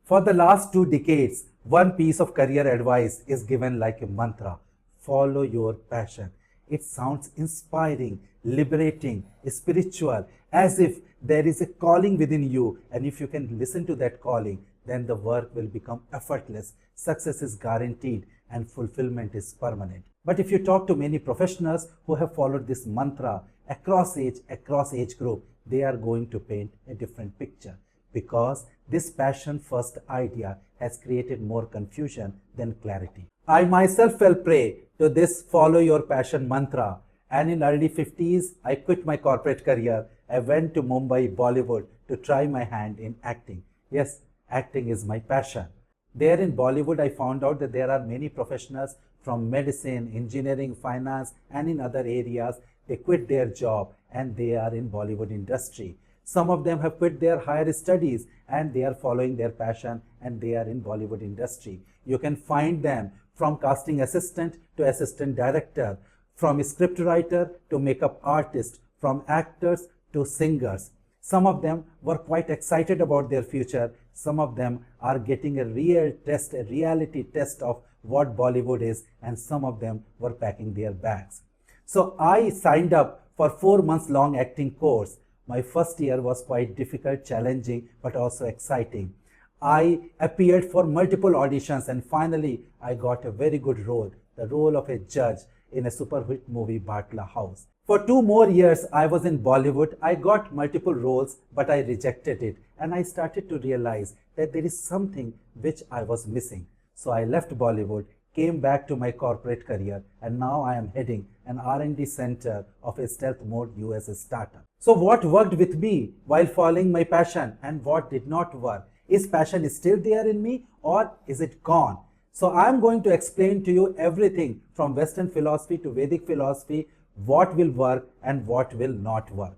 For the last 2 decades, one piece of career advice is given like a mantra: follow your passion. It sounds inspiring, liberating, spiritual, as if there is a calling within you, and if you can listen to that calling, then the work will become effortless, success is guaranteed, and fulfillment is permanent. But if you talk to many professionals who have followed this mantra across age group, they are going to paint a different picture, because this passion first idea has created more confusion than clarity. I myself fell prey to this follow your passion mantra, and in early 50s I quit my corporate career. I went to Mumbai, Bollywood, to try my hand in acting. Yes, acting is my passion. There in Bollywood I found out that there are many professionals from medicine, engineering, finance, and in other areas. They quit their job and they are in Bollywood industry. Some of them have quit their higher studies and they are following their passion and they are in Bollywood industry. You can find them from casting assistant to assistant director, from script writer to makeup artist, from actors to singers. Some of them were quite excited about their future. Some of them are getting a real test, a reality test of what Bollywood is, and some of them were packing their bags. So I signed up for 4 months long acting course. My first year was quite difficult, challenging, but also exciting. I appeared for multiple auditions and finally I got a very good role, the role of a judge in a superhit movie, Batla House. For 2 more years I was in Bollywood. I got multiple roles, but I rejected it and I started to realize that there is something which I was missing. So I left Bollywood, came back to my corporate career, and now I am heading an R&D center of a stealth mode US startup. So what worked with me while following my passion and what did not work? Is passion still there in me or is it gone? So I am going to explain to you everything from Western philosophy to Vedic philosophy, what will work and what will not work.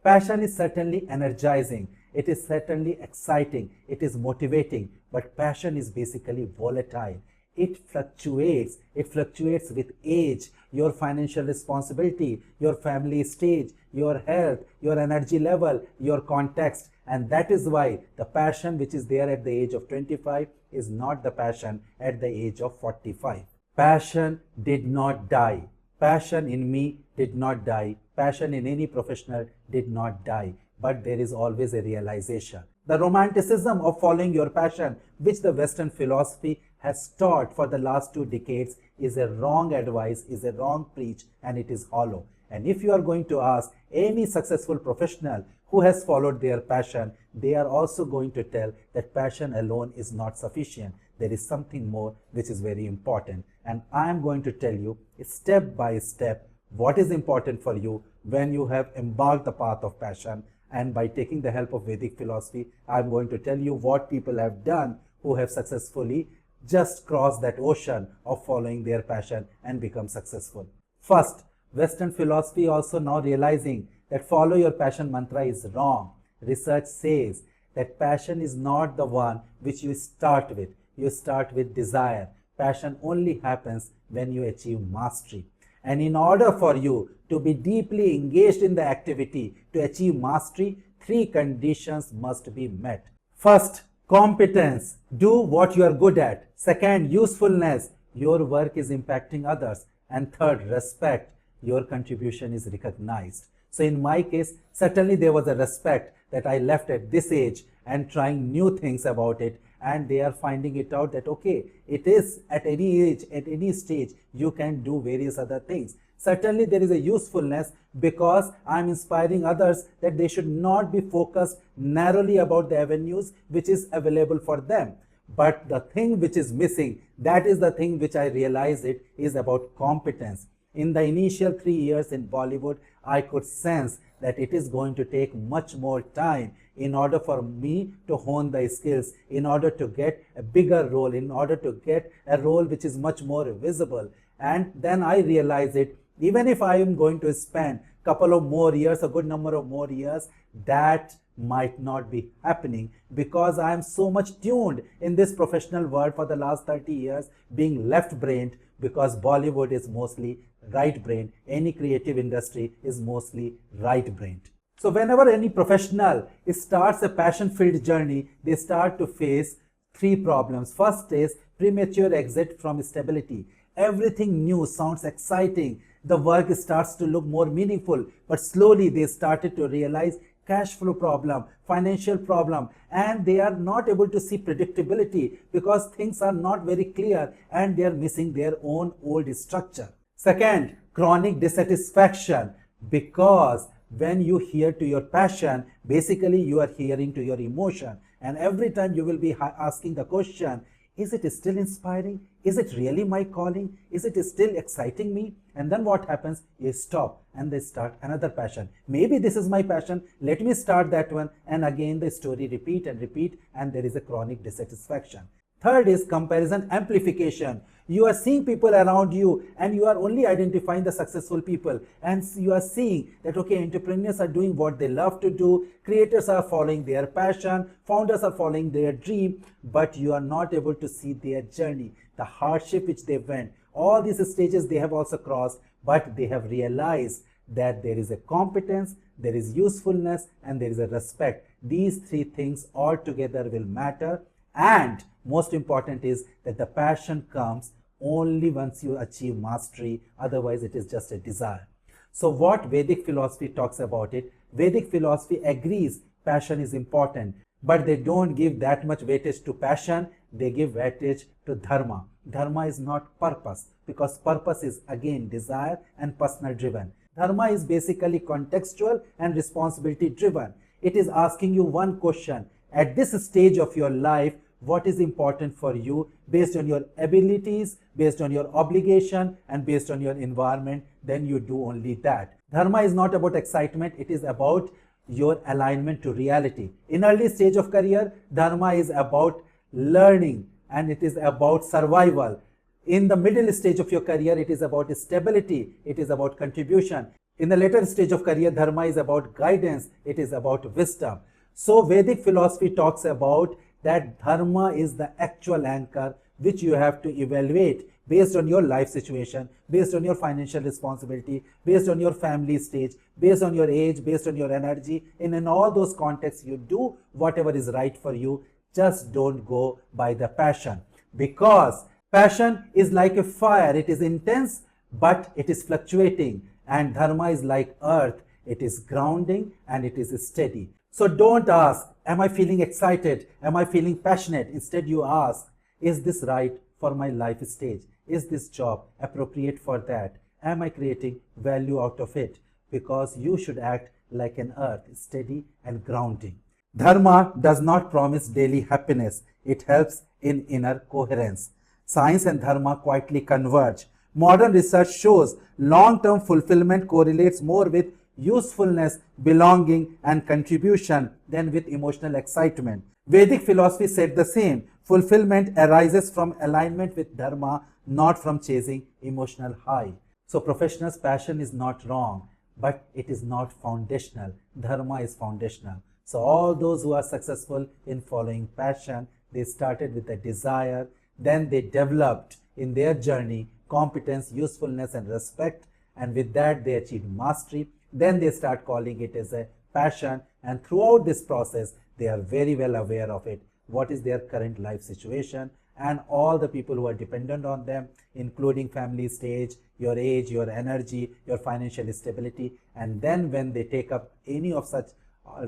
Passion is certainly energizing. It is certainly exciting. It is motivating. But passion is basically volatile. It fluctuates. It fluctuates with age, your financial responsibility, your family stage, your health, your energy level, your context. And that is why the passion which is there at the age of 25 is not the passion at the age of 45. Passion did not die. Passion in me did not die. Passion in any professional did not die. But there is always a realization. The romanticism of following your passion, which the Western philosophy has taught for the last 2 decades, is a wrong advice, is a wrong preach, and it is hollow. And if you are going to ask any successful professional who has followed their passion, they are also going to tell that passion alone is not sufficient. There is something more which is very important. And I am going to tell you step by step what is important for you when you have embarked the path of passion. And by taking the help of Vedic philosophy, I am going to tell you what people have done who have successfully just crossed that ocean of following their passion and become successful. First, Western philosophy also now realizing that follow your passion mantra is wrong. Research says that passion is not the one which you start with. You start with desire. Passion only happens when you achieve mastery. And in order for you to be deeply engaged in the activity, to achieve mastery, 3 conditions must be met. First, competence. Do what you are good at. Second, usefulness. Your work is impacting others. And third, respect. Your contribution is recognized. So in my case, certainly there was a respect that I left at this age and trying new things about it. And they are finding it out that, okay, it is at any age, at any stage, you can do various other things. Certainly there is a usefulness because I am inspiring others that they should not be focused narrowly about the avenues which is available for them. But the thing which is missing, that is the thing which I realized it is about competence. In the initial 3 years in Bollywood, I could sense that it is going to take much more time in order for me to hone the skills, in order to get a bigger role, in order to get a role which is much more visible. And then I realized it, even if I am going to spend a couple of more years, a good number of more years, that might not be happening because I am so much tuned in this professional world for the last 30 years being left-brained, because Bollywood is mostly right-brained. Any creative industry is mostly right-brained. So whenever any professional starts a passion-filled journey, they start to face three problems. First is premature exit from stability. Everything new sounds exciting. The work starts to look more meaningful, but slowly they started to realize cash flow problem, financial problem, and they are not able to see predictability because things are not very clear and they are missing their own old structure. Second, chronic dissatisfaction, because when you hear to your passion, basically you are hearing to your emotion, and every time you will be asking the question, is it still inspiring? Is it really my calling? Is it still exciting me? And then what happens? You stop and they start another passion. Maybe this is my passion. Let me start that one. And again, the story repeat and repeat, and there is a chronic dissatisfaction. Third is comparison amplification. You are seeing people around you and you are only identifying the successful people, and you are seeing that, okay, entrepreneurs are doing what they love to do, creators are following their passion, founders are following their dream, but you are not able to see their journey, the hardship which they went, all these stages they have also crossed, but they have realized that there is a competence, there is usefulness, and there is a respect. These three things all together will matter. And most important is that the passion comes only once you achieve mastery, otherwise it is just a desire. So what Vedic philosophy talks about it, Vedic philosophy agrees passion is important, but they don't give that much weightage to passion, they give weightage to dharma. Dharma is not purpose, because purpose is again desire and personal driven. Dharma is basically contextual and responsibility driven. It is asking you one question, at this stage of your life, what is important for you based on your abilities, based on your obligation, and based on your environment, then you do only that. Dharma is not about excitement, it is about your alignment to reality. In early stage of career, dharma is about learning and it is about survival. In the middle stage of your career, it is about stability, it is about contribution. In the later stage of career, dharma is about guidance, it is about wisdom. So Vedic philosophy talks about that dharma is the actual anchor which you have to evaluate based on your life situation, based on your financial responsibility, based on your family stage, based on your age, based on your energy. In all those contexts, you do whatever is right for you. Just don't go by the passion, because passion is like a fire. It is intense, but it is fluctuating. And dharma is like earth. It is grounding and it is steady. So don't ask, am I feeling excited? Am I feeling passionate? Instead, you ask, is this right for my life stage? Is this job appropriate for that? Am I creating value out of it? Because you should act like an earth, steady and grounding. Dharma does not promise daily happiness. It helps in inner coherence. Science and dharma quietly converge. Modern research shows long-term fulfillment correlates more with usefulness, belonging, and contribution than with emotional excitement. Vedic philosophy said the same. Fulfillment arises from alignment with dharma, not from chasing emotional high. So professional's passion is not wrong, but it is not foundational. Dharma is foundational. So all those who are successful in following passion, they started with a desire, then they developed in their journey competence, usefulness, and respect, and with that they achieved mastery. Then they start calling it as a passion, and throughout this process they are very well aware of it, what is their current life situation and all the people who are dependent on them, including family stage, your age, your energy, your financial stability. And then when they take up any of such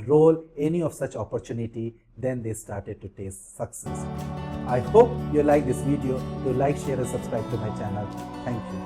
role, any of such opportunity, then they started to taste success. I hope you like this video. Do like, share and subscribe to my channel. Thank you.